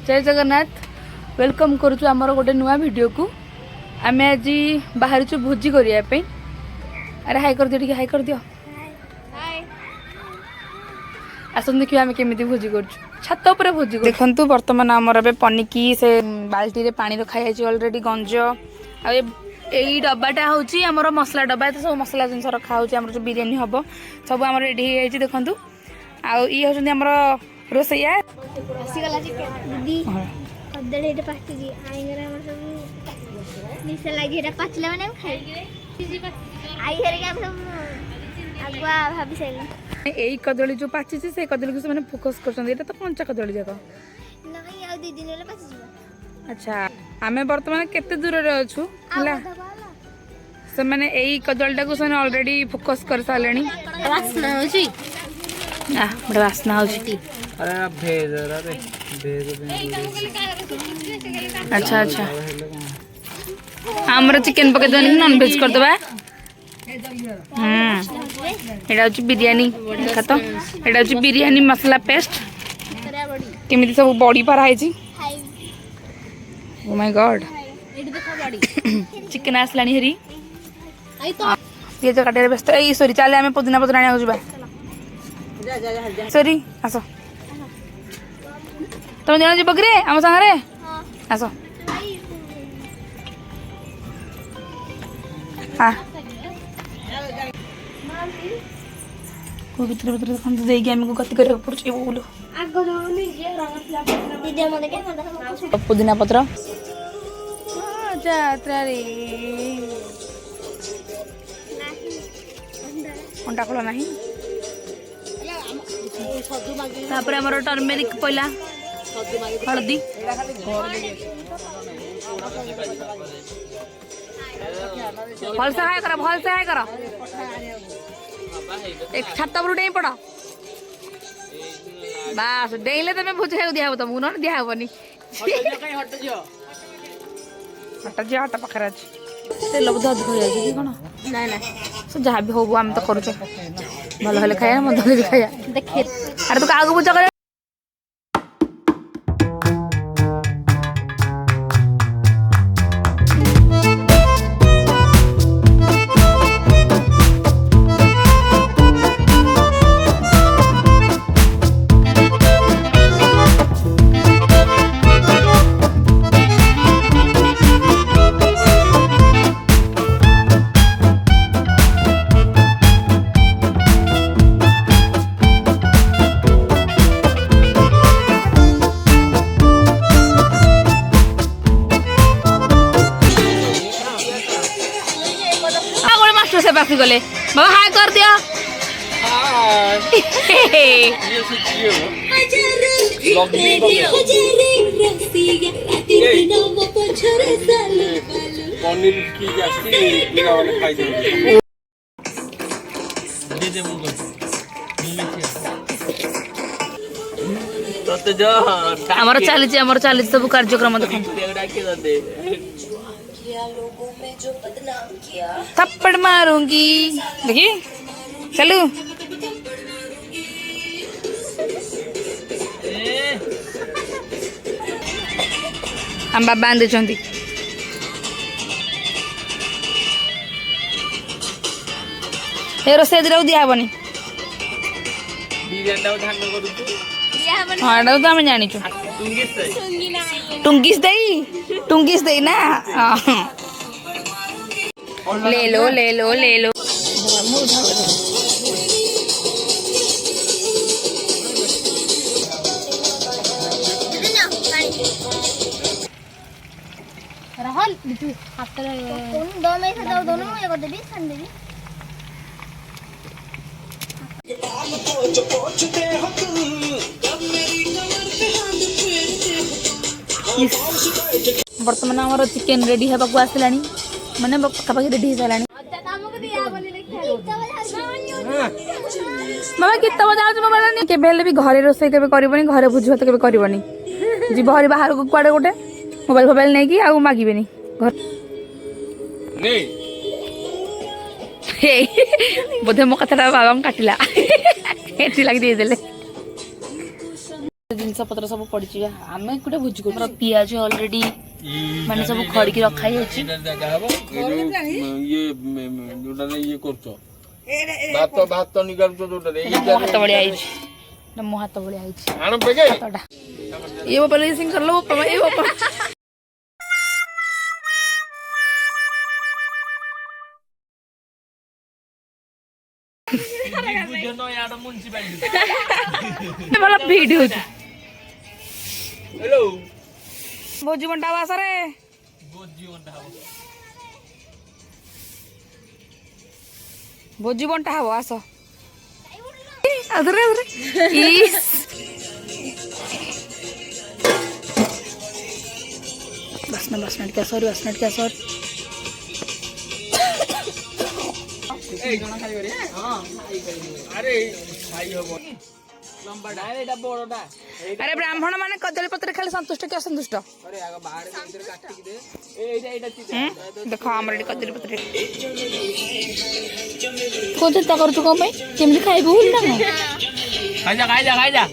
जय जगन्नाथ वेलकम करुचु आमर गोटे नुआ वीडियो को आम आज बाहर भोजी करने। अरे हाई कर दियो, हाई कर दियो। आसन देखिए आम केमी भोजी कर छात उपर भोजी देखु। बर्तमान आमर पनिकी से बाल्टी रे पानी रखा अलरेडी गंज यही डब्बाटा हूँ आमर मसला डब्बा तो सब मसला जिन रखा हो जो बिरियानी हम सब आम रेडी हो देखु। आई हूँ आमर रोसैया यही कदली जो पाची से कदली को से फोकस कर तो कंचा कदली जाक। अच्छा आमे बर्तमान केते दूर रे अछु हला से माने एई कदलटा को सने ऑलरेडी फोकस कर सालेनी। वासना होची आ बड़ा वासना होची। अरे भेज रे भेज। अच्छा अच्छा हमरा चिकन पके दनी नॉन वेज कर दबा। एडा होची बिरयानी देखा तो एडा होची बिरयानी मसाला पेस्ट केमिति सब बॉडी पर आइ छी। Oh my god चिकन आसलानी हेरी ये जो काटे व्यस्त ए सॉरी चले आमे पुदीना पत्र आने होजबा सॉरी आसो तुम जानो जी बगरे हम संग रे आसो हां को भीतर भीतर हम तो देगी हमको गति करे पड़छ बोलो आगो जोनी जे रंगला दीदी मने के पुदीना पत्र जात्रा रे अंडा खोला नहीं तापर हमर टर्मेरिक पहिला हल्दी भल से हाय कर एक छात पर उठे पड़ बास डेले तमें बुझाई दिया तुमको न दिया हेनी हट जा हट पाखे अच्छे तेल बोधे अधिक हो जाए कौन ना ना से जहाँ भी हो आम तो करुच भल हेल्ले खाया मंद हेल्ले खाया देखे। अरे तू क्या पूजा कर से बाकी गले बाबा हाय कर दिया पनीर की जास्ती मेरा वाले खाई दे दे मुझे तो जो हमर चाली सब कार्यक्रम देखो थप्पड़ मारूंगी देखी चलू हम बाबा बांधे चंदी ए रोसे दिरा दिया हबनी बिरयानी धा करू तू दिया हबनी हां एडा तो हम जानि छु टुंगिस दई ना ले लो राहुल बिटू हाथ रे दो में से दो दोनों ये कर देबी सन देबी बर्तमान आमर चिकन रेडी हेबा को आसलानी माने पक्का रेडी हो सारानी बाबा कितना बजा मोबाइल के भी घरे रोसे के घरे भोजी भात के जी भरी बाहर को कुआडे गोटे मोबाइल नहीं कि आउ मागिबेनी घर बोधे मो कथा बाबा काटिला लगी दे ଜିନିଷ ପତ୍ର ସବୁ ପଡିଛି ଆମେ ଗୋଟେ ଭୋଜି କରୁଛୁ ପିଆଜ ଅଲରେଡି ମାନେ ସବୁ ଖଡିକି ରଖା ହେଇଛି ଭାତ ନିକାଲୁଛ ଯୋଉଟାରେ ମୋ ହାତ ଭଳିଆ ହେଇଛି ମୋ ହାତ ଭଳିଆ ହେଇଛି ହାତଟା ଏ ବାପା ସିଂ କରଲୋ ବାପା ଏ ବାପା ଭଲ ଭିଡ ହଉଛି ଭୋଜି ବଣ୍ଟା ହବ ଆସରେ ଭୋଜି ବଣ୍ଟା ହବ ଆସ ଆଧରେ ଆଧରେ ବାସ୍ନା ବାସ୍ନା ଟିକେ ଆସ ବାସ୍ନା ଟିକେ ଆସ ଆରେ ବ୍ରାହ୍ମଣ ମାନେ କଦଳୀ ପତ୍ର ଖାଲି ସନ୍ତୁଷ୍ଟ କି ଅସନ୍ତୁଷ୍ଟ ଦେଖ ଆମର ଏଠି କଦଳୀ ପତ୍ର କୋଉ ଚିନ୍ତା କରୁଛୁ କଣ ପାଇଁ କେମିତି ଖାଇବୁ ନା ଖାଇଯା ଖାଇଯା ଖାଇଯା